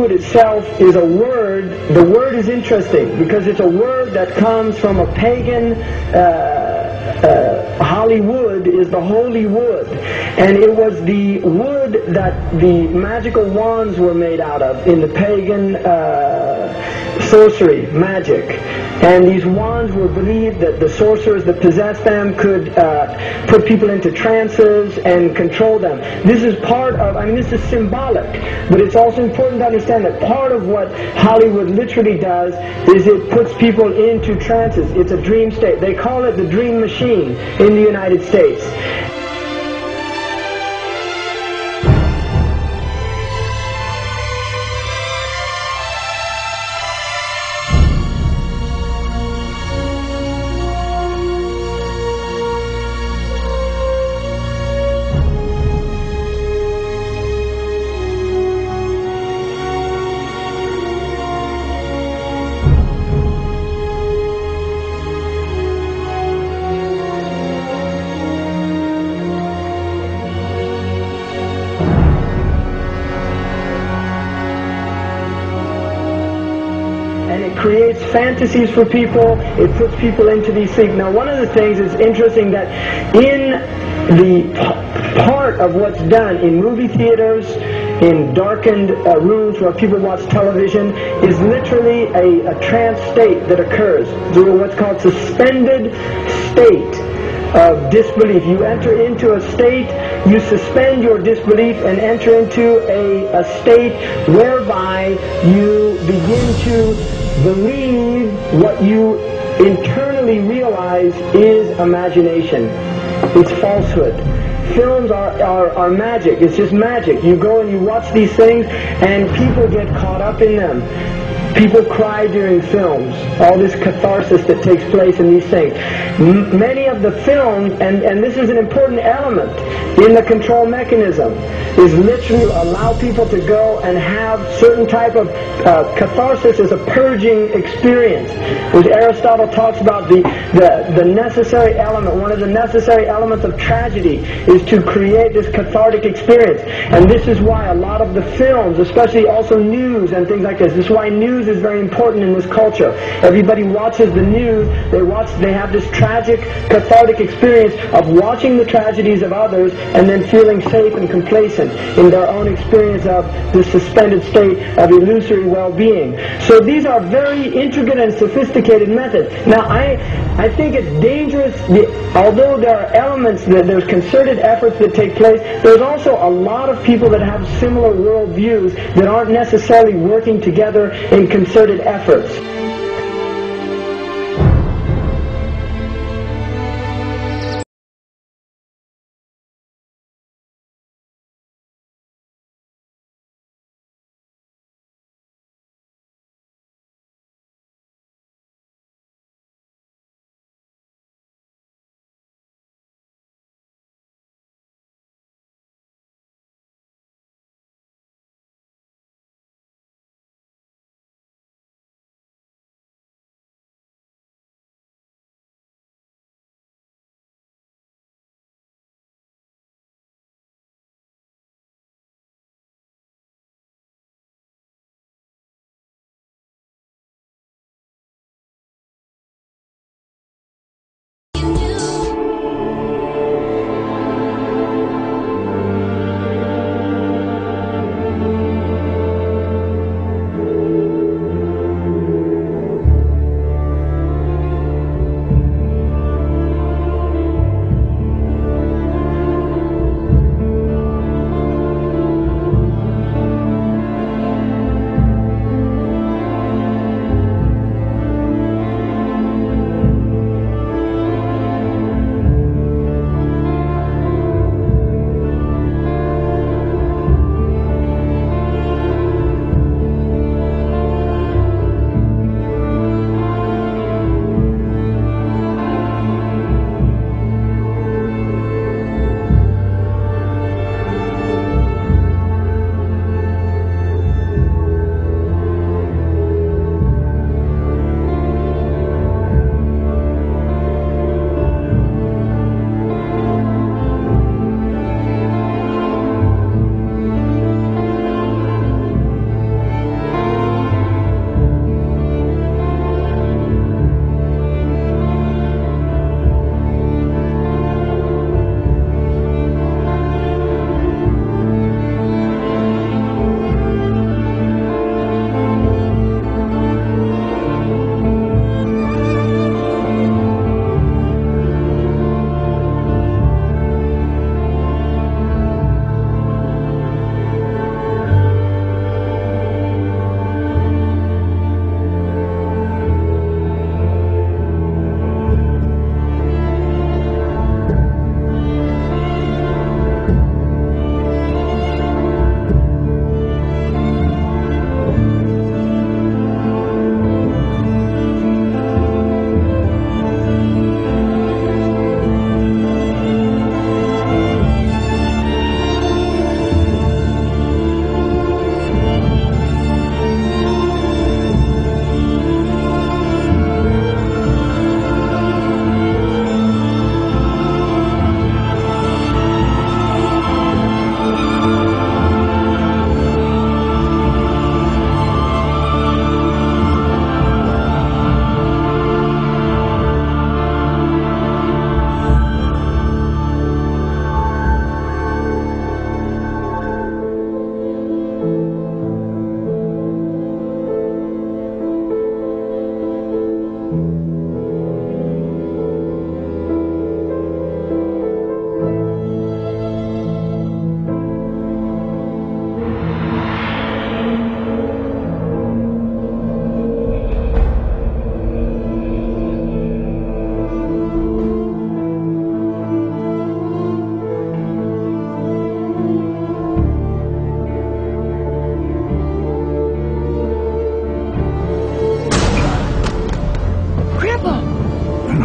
Hollywood itself is a word. The word is interesting because it's a word that comes from a pagan. Hollywood is the holy wood, and it was the wood that the magical wands were made out of in the pagan sorcery, magic. And these wands were believed that the sorcerers that possessed them could put people into trances and control them. This is part of, this is symbolic, but it's also important to understand that part of what Hollywood literally does is it puts people into trances. It's a dream state. They call it the dream machine in the United States. Creates fantasies for people. It puts people into these things. Now, one of the things is interesting that in the part of what's done in movie theaters, in darkened rooms where people watch television, is literally a trance state that occurs. What's called suspended state of disbelief. You enter into a state, you suspend your disbelief and enter into a state whereby you begin to believe what you internally realize is imagination. It's falsehood. Films are magic. It's just magic. You go and you watch these things and people get caught up in them. People cry during films. All this catharsis that takes place in these things. Many of the films, and this is an important element in the control mechanism, is literally allow people to go and have certain type of catharsis as a purging experience. Which Aristotle talks about the necessary element. One of the necessary elements of tragedy is to create this cathartic experience. And this is why a lot of the films, especially also news and things like this is why news is very important in this culture. Everybody watches the news. They have this tragic, cathartic experience of watching the tragedies of others and then feeling safe and complacent in their own experience of the suspended state of illusory well-being. So these are very intricate and sophisticated methods. Now, I think it's dangerous, although there are elements, there's concerted efforts that take place, there's also a lot of people that have similar worldviews that aren't necessarily working together in concerted efforts.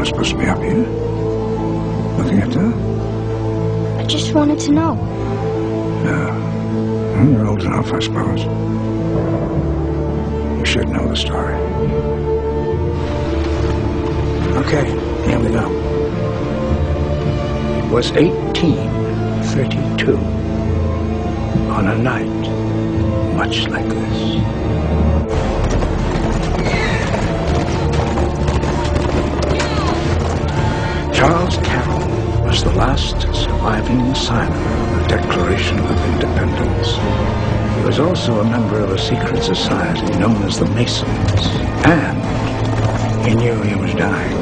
not supposed to be up here. Looking at that? I just wanted to know. No. Well, you're old enough, I suppose. You should know the story. Okay, here we go. It was 1832. On a night much like this. Charles Carroll was the last surviving signer of the Declaration of Independence. He was also a member of a secret society known as the Masons, and he knew he was dying.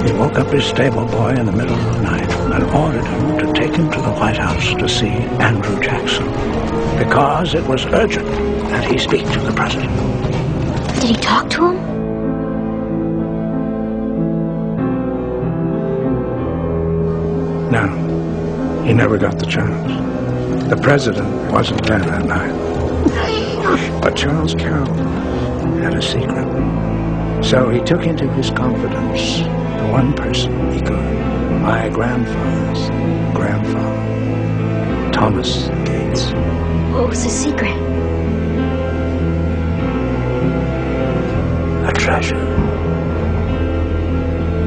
He woke up his stable boy in the middle of the night and ordered him to take him to the White House to see Andrew Jackson, because it was urgent that he speak to the president. Did he talk to him? No, he never got the chance. The president wasn't there that night. But Charles Carroll had a secret. So he took into his confidence the one person he could. My grandfather's grandfather, Thomas Gates. What was the secret? A treasure.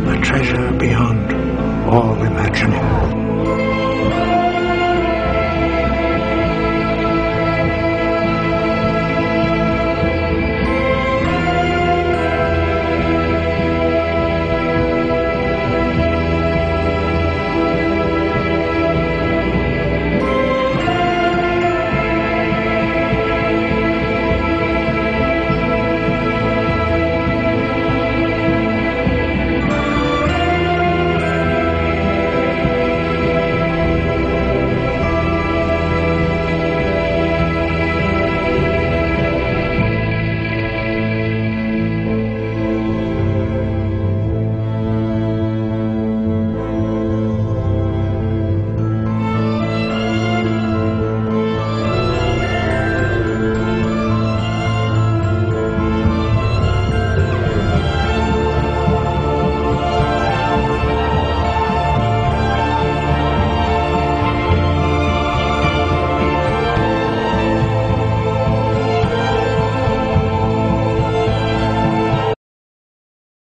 A treasure beyond all imagining.